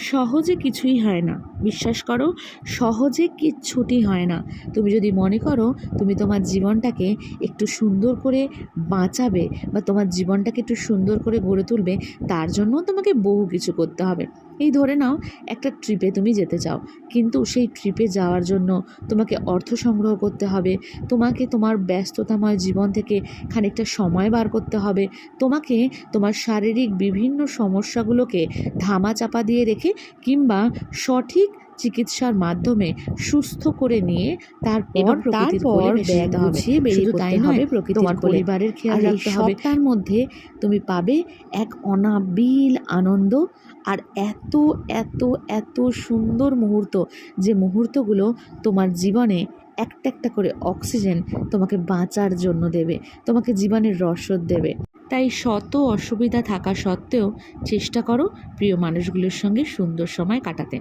সহজে কিছুই হয় না, বিশ্বাস করো, সহজে কিচ্ছুটি হয় না। তুমি যদি মনে করো তুমি তোমার জীবনটাকে একটু সুন্দর করে বাঁচাবে বা তোমার জীবনটাকে একটু সুন্দর করে গড়ে তুলবে, তার জন্য তোমাকে বহু কিছু করতে হবে। এই ধরে নাও একটা ট্রিপে তুমি যেতে চাও, কিন্তু সেই ট্রিপে যাওয়ার জন্য তোমাকে অর্থ সংগ্রহ করতে হবে, তোমাকে তোমার ব্যস্ততাময় জীবন থেকে খানিকটা সময় বার করতে হবে, তোমাকে তোমার শারীরিক বিভিন্ন সমস্যাগুলোকে ধামাচাপা দিয়ে রেখে কিংবা সঠিক চিকিৎসার মাধ্যমে সুস্থ করে নিয়ে তারপর ব্যাগ গুছিয়ে বেরিয়ে তাই নয়, তোমার পরিবারের খেয়াল রাখতে হবে। তার মধ্যে তুমি পাবে এক অনাবিল আনন্দ আর এত এত এত সুন্দর মুহূর্ত, যে মুহূর্তগুলো তোমার জীবনে একটা একটা করে অক্সিজেন তোমাকে বাঁচার জন্য দেবে, তোমাকে জীবনের রসদ দেবে। তাই শত অসুবিধা থাকা সত্ত্বেও চেষ্টা করো প্রিয় মানুষগুলোর সঙ্গে সুন্দর সময় কাটাতে।